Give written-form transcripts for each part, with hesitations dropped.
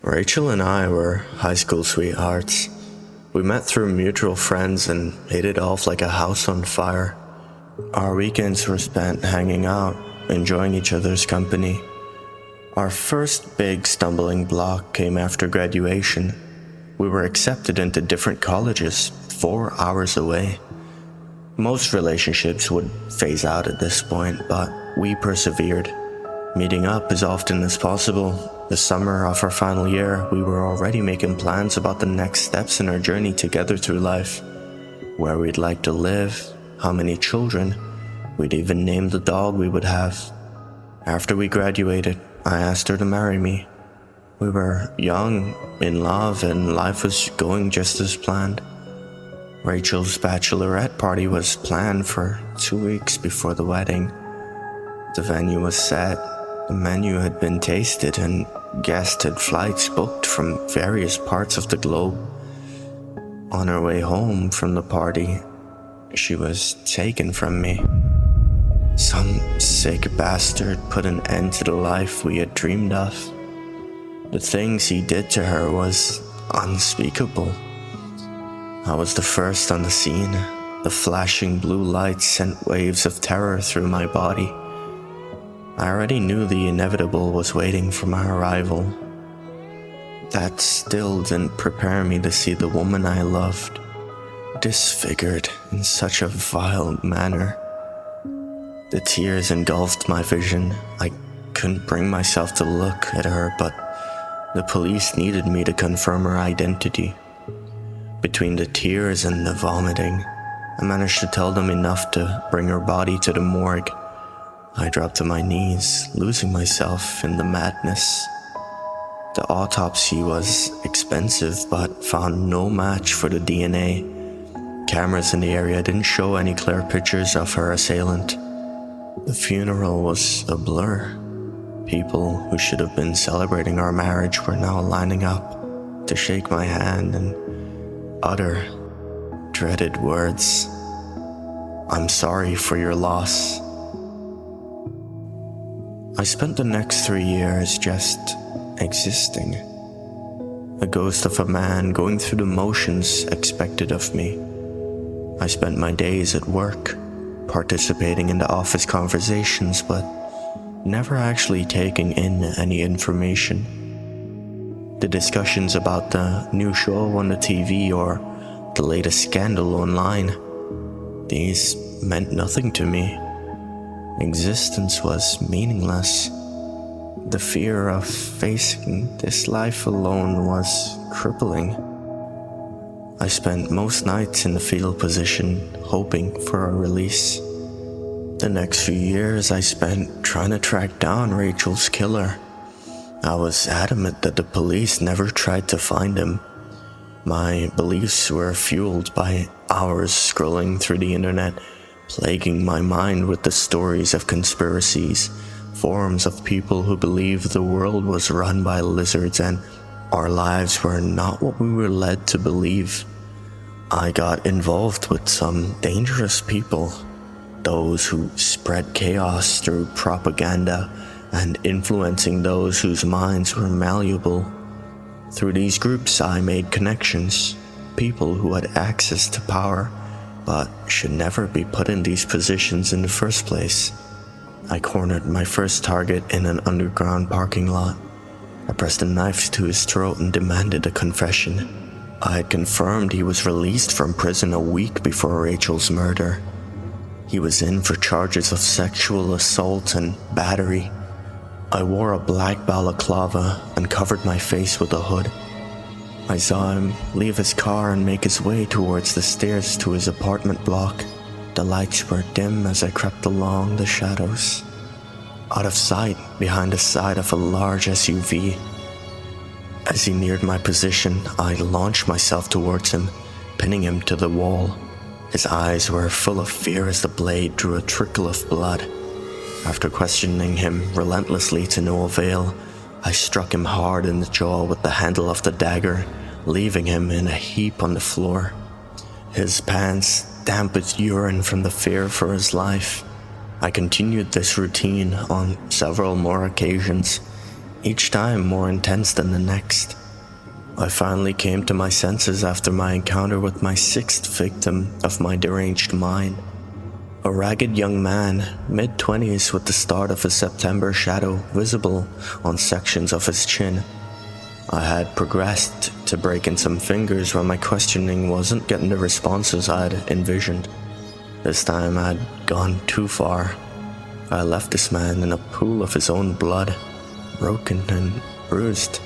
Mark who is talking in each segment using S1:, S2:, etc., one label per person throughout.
S1: Rachel and I were high school sweethearts. We met through mutual friends and hit it off like a house on fire. Our weekends were spent hanging out, enjoying each other's company. Our first big stumbling block came after graduation. We were accepted into different colleges 4 hours away. Most relationships would phase out at this point, but we persevered, meeting up as often as possible. The summer of our final year, we were already making plans about the next steps in our journey together through life, where we'd like to live, how many children. We'd even named the dog we would have. After we graduated, I asked her to marry me. We were young, in love, and life was going just as planned. Rachel's bachelorette party was planned for 2 weeks before the wedding. The venue was set, the menu had been tasted, and guests had flights booked from various parts of the globe. On her way home from the party, she was taken from me. Some sick bastard put an end to the life we had dreamed of. The things he did to her was unspeakable. I was the first on the scene. The flashing blue lights sent waves of terror through my body. I already knew the inevitable was waiting for my arrival. That still didn't prepare me to see the woman I loved disfigured in such a vile manner. The tears engulfed my vision. I couldn't bring myself to look at her, but the police needed me to confirm her identity. Between the tears and the vomiting, I managed to tell them enough to bring her body to the morgue. I dropped to my knees, losing myself in the madness. The autopsy was expensive, but found no match for the DNA. Cameras in the area didn't show any clear pictures of her assailant. The funeral was a blur. People who should have been celebrating our marriage were now lining up to shake my hand and utter dreaded words. "I'm sorry for your loss." I spent the next 3 years just existing. A ghost of a man going through the motions expected of me. I spent my days at work, participating in the office conversations, but never actually taking in any information. The discussions about the new show on the TV or the latest scandal online, these meant nothing to me. Existence was meaningless. The fear of facing this life alone was crippling. I spent most nights in the fetal position, hoping for a release. The next few years I spent trying to track down Rachel's killer. I was adamant that the police never tried to find him. My beliefs were fueled by hours scrolling through the internet, plaguing my mind with the stories of conspiracies, forums of people who believed the world was run by lizards and our lives were not what we were led to believe. I got involved with some dangerous people, those who spread chaos through propaganda and influencing those whose minds were malleable. Through these groups I made connections, people who had access to power, but should never be put in these positions in the first place. I cornered my first target in an underground parking lot. I pressed a knife to his throat and demanded a confession. I had confirmed he was released from prison a week before Rachel's murder. He was in for charges of sexual assault and battery. I wore a black balaclava and covered my face with a hood. I saw him leave his car and make his way towards the stairs to his apartment block. The lights were dim as I crept along the shadows, out of sight behind the side of a large SUV. As he neared my position, I launched myself towards him, pinning him to the wall. His eyes were full of fear as the blade drew a trickle of blood. After questioning him relentlessly to no avail, I struck him hard in the jaw with the handle of the dagger, leaving him in a heap on the floor. His pants damp with urine from the fear for his life. I continued this routine on several more occasions, each time more intense than the next. I finally came to my senses after my encounter with my sixth victim of my deranged mind. A ragged young man, mid-20s, with the start of a September shadow visible on sections of his chin. I had progressed to breaking some fingers when my questioning wasn't getting the responses I'd envisioned. This time I'd gone too far. I left this man in a pool of his own blood, broken and bruised.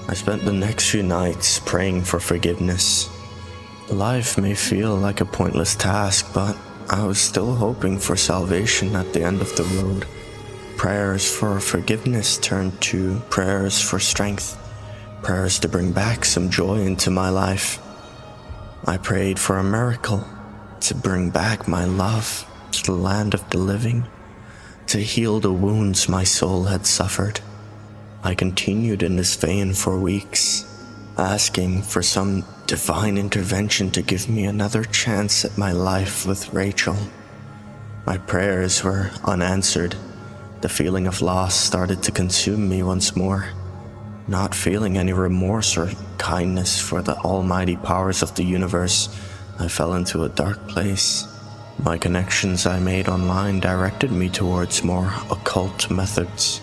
S1: I spent the next few nights praying for forgiveness. Life may feel like a pointless task, but I was still hoping for salvation at the end of the road. Prayers for forgiveness turned to prayers for strength, prayers to bring back some joy into my life. I prayed for a miracle, to bring back my love to the land of the living, to heal the wounds my soul had suffered. I continued in this vein for weeks, asking for some divine intervention to give me another chance at my life with Rachel. My prayers were unanswered. The feeling of loss started to consume me once more. Not feeling any remorse or kindness for the almighty powers of the universe, I fell into a dark place. My connections I made online directed me towards more occult methods.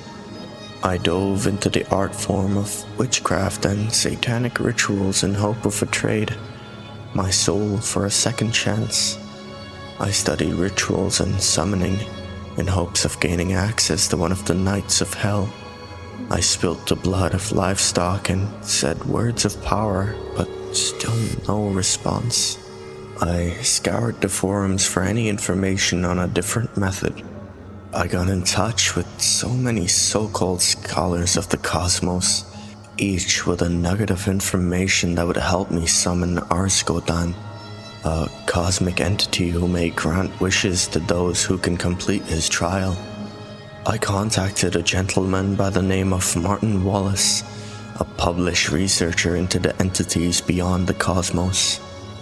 S1: I dove into the art form of witchcraft and satanic rituals in hope of a trade, my soul for a second chance. I studied rituals and summoning in hopes of gaining access to one of the nights of hell. I spilt the blood of livestock and said words of power, but still no response. I scoured the forums for any information on a different method. I got in touch with so many so-called scholars of the cosmos, each with a nugget of information that would help me summon Arsgodan, a cosmic entity who may grant wishes to those who can complete his trial. I contacted a gentleman by the name of Martin Wallace, a published researcher into the entities beyond the cosmos,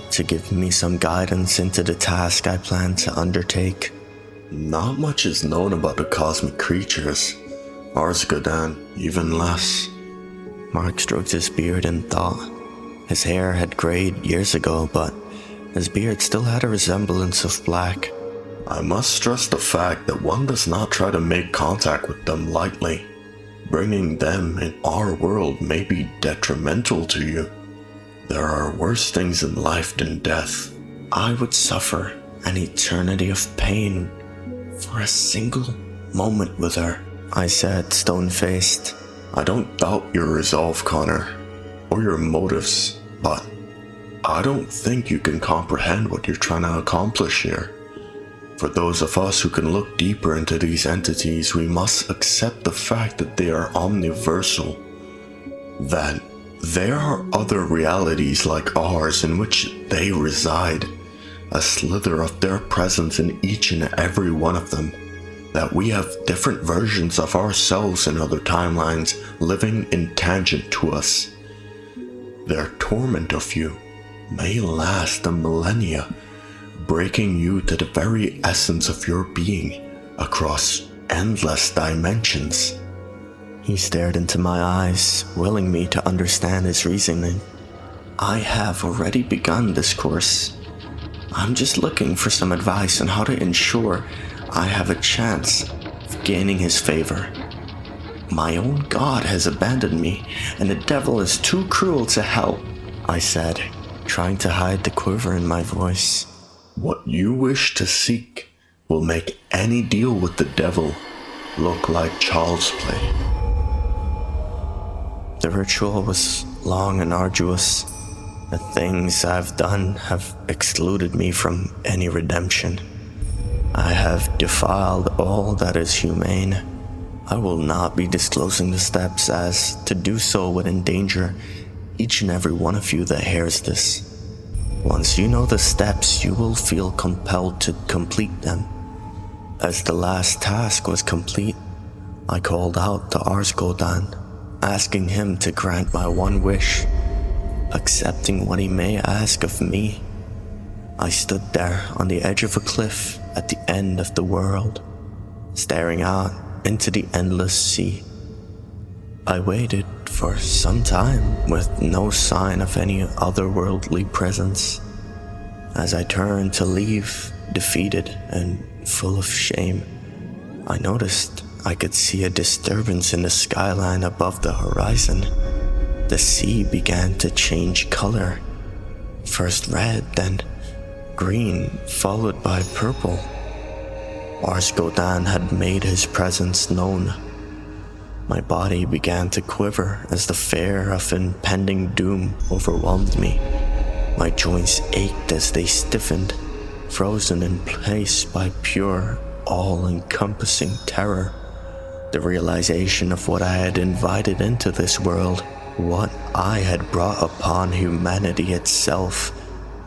S1: to give me some guidance into the task I plan to undertake. Not much is known about the cosmic creatures. Arsgodan, even less. Mark stroked his beard in thought. His hair had grayed years ago, but his beard still had a resemblance of black. I must stress the fact that one does not try to make contact with them lightly. Bringing them in our world may be detrimental to you. There are worse things in life than death. I would suffer an eternity of pain for a single moment with her, I said, stone-faced. I don't doubt your resolve, Connor, or your motives, but I don't think you can comprehend what you're trying to accomplish here. For those of us who can look deeper into these entities, we must accept the fact that they are omniversal, that there are other realities like ours in which they reside, a slither of their presence in each and every one of them, that we have different versions of ourselves in other timelines living in tangent to us. Their torment of you may last a millennia, breaking you to the very essence of your being across endless dimensions. He stared into my eyes, willing me to understand his reasoning. I have already begun this course. I'm just looking for some advice on how to ensure I have a chance of gaining his favor. My own God has abandoned me, and the devil is too cruel to help, I said, trying to hide the quiver in my voice. What you wish to seek will make any deal with the devil look like child's play. The ritual was long and arduous. The things I've done have excluded me from any redemption. I have defiled all that is humane. I will not be disclosing the steps, as to do so would endanger each and every one of you that hears this. Once you know the steps, you will feel compelled to complete them. As the last task was complete, I called out to Arsgodan, asking him to grant my one wish, accepting what he may ask of me. I stood there on the edge of a cliff at the end of the world, staring out into the endless sea. I waited for some time with no sign of any otherworldly presence. As I turned to leave, defeated and full of shame, I noticed I could see a disturbance in the skyline above the horizon. The sea began to change color, first red, then green, followed by purple. RizoNightmares had made his presence known. My body began to quiver as the fear of impending doom overwhelmed me. My joints ached as they stiffened, frozen in place by pure, all-encompassing terror. The realization of what I had invited into this world, what I had brought upon humanity itself,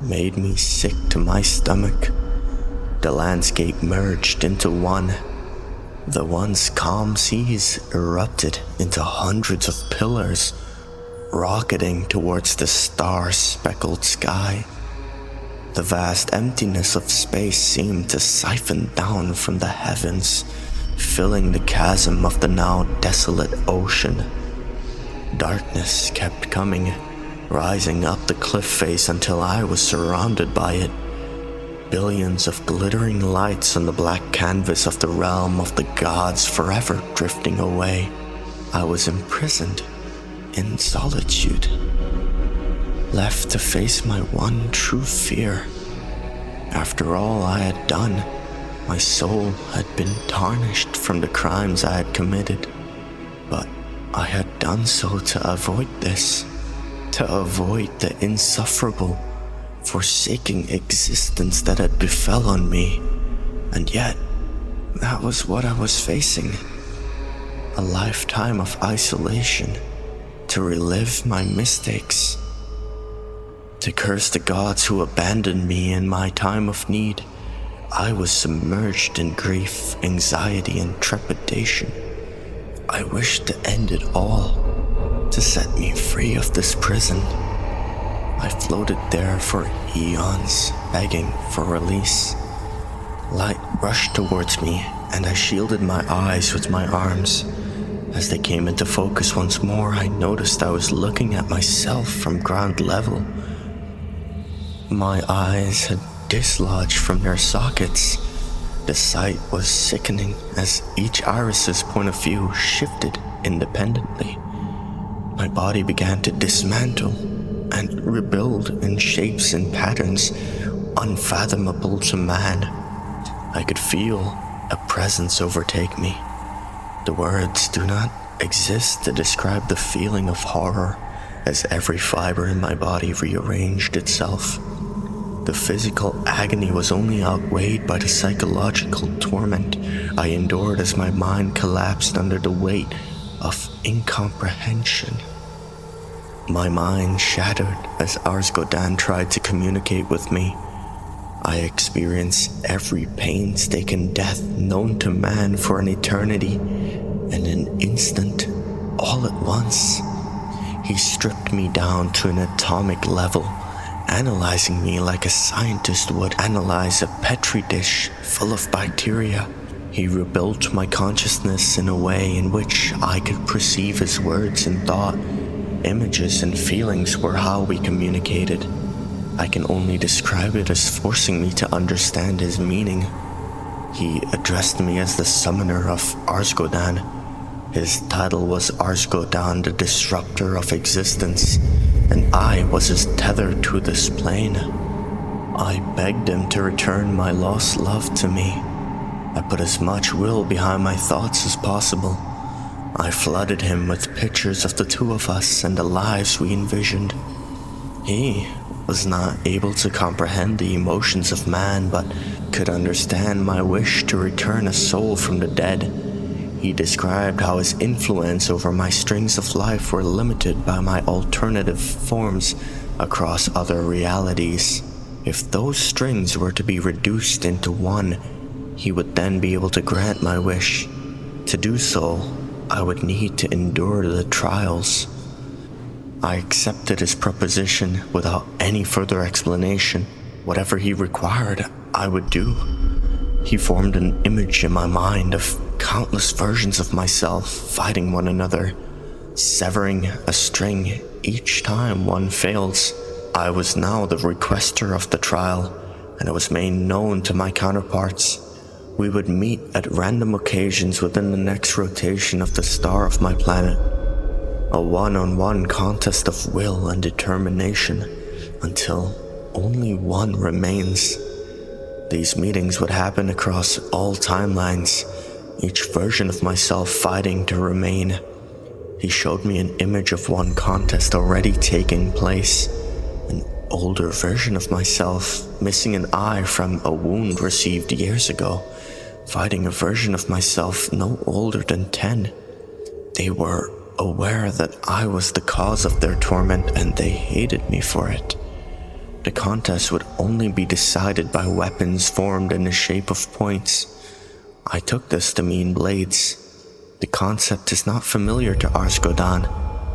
S1: made me sick to my stomach. The landscape merged into one. The once calm seas erupted into hundreds of pillars, rocketing towards the star-speckled sky. The vast emptiness of space seemed to siphon down from the heavens, filling the chasm of the now desolate ocean. Darkness kept coming, rising up the cliff face until I was surrounded by it. Billions of glittering lights on the black canvas of the realm of the gods forever drifting away. I was imprisoned in solitude, left to face my one true fear. After all I had done, my soul had been tarnished from the crimes I had committed. But I had done so to avoid this, to avoid the insufferable, forsaking existence that had befell on me. And yet, that was what I was facing. A lifetime of isolation, to relive my mistakes, to curse the gods who abandoned me in my time of need. I was submerged in grief, anxiety, and trepidation. I wished to end it all, to set me free of this prison. I floated there for eons, begging for release. Light rushed towards me, and I shielded my eyes with my arms. As they came into focus once more, I noticed I was looking at myself from ground level. My eyes had dislodged from their sockets. The sight was sickening as each iris's point of view shifted independently. My body began to dismantle and rebuild in shapes and patterns unfathomable to man. I could feel a presence overtake me. The words do not exist to describe the feeling of horror as every fiber in my body rearranged itself. The physical agony was only outweighed by the psychological torment I endured as my mind collapsed under the weight of incomprehension. My mind shattered as RizoNightmares tried to communicate with me. I experienced every painstaking death known to man for an eternity, and in an instant, all at once, he stripped me down to an atomic level, analyzing me like a scientist would analyze a petri dish full of bacteria. He rebuilt my consciousness in a way in which I could perceive his words and thought. Images and feelings were how we communicated. I can only describe it as forcing me to understand his meaning. He addressed me as the summoner of RizoNightmares. His title was RizoNightmares, the disruptor of existence, and I was his tether to this plane. I begged him to return my lost love to me. I put as much will behind my thoughts as possible. I flooded him with pictures of the two of us and the lives we envisioned. He was not able to comprehend the emotions of man, but could understand my wish to return a soul from the dead. He described how his influence over my strings of life were limited by my alternative forms across other realities. If those strings were to be reduced into one, he would then be able to grant my wish. To do so, I would need to endure the trials. I accepted his proposition without any further explanation. Whatever he required, I would do. He formed an image in my mind of countless versions of myself fighting one another. severing a string each time one fails. I was now the requester of the trial, and it was made known to my counterparts. We would meet at random occasions within the next rotation of the star of my planet. A one-on-one contest of will and determination until only one remains. These meetings would happen across all timelines, each version of myself fighting to remain. He showed me an image of one contest already taking place, an older version of myself missing an eye from a wound received years ago, fighting a version of myself no older than 10. They were aware that I was the cause of their torment and they hated me for it. The contest would only be decided by weapons formed in the shape of points. I took this to mean blades. The concept is not familiar to Arsgodan.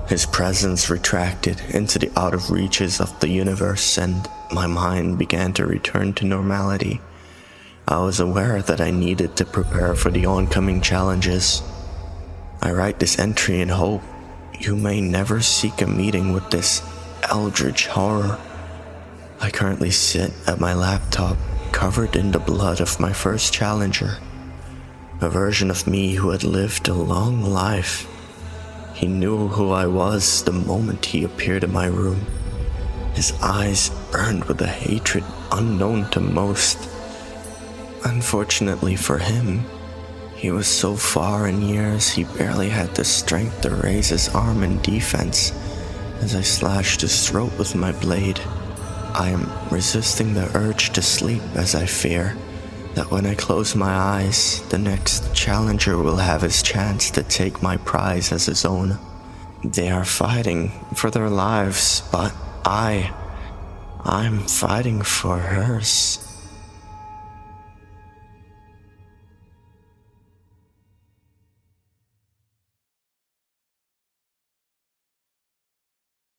S1: His presence retracted into the out of reaches of the universe and my mind began to return to normality. I was aware that I needed to prepare for the oncoming challenges. I write this entry in hope you may never seek a meeting with this eldritch horror. I currently sit at my laptop, covered in the blood of my first challenger, a version of me who had lived a long life. He knew who I was the moment he appeared in my room. His eyes burned with a hatred unknown to most. Unfortunately for him, he was so far in years he barely had the strength to raise his arm in defense as I slashed his throat with my blade. I am resisting the urge to sleep as I fear that when I close my eyes, the next challenger will have his chance to take my prize as his own. They are fighting for their lives, but I'm fighting for hers.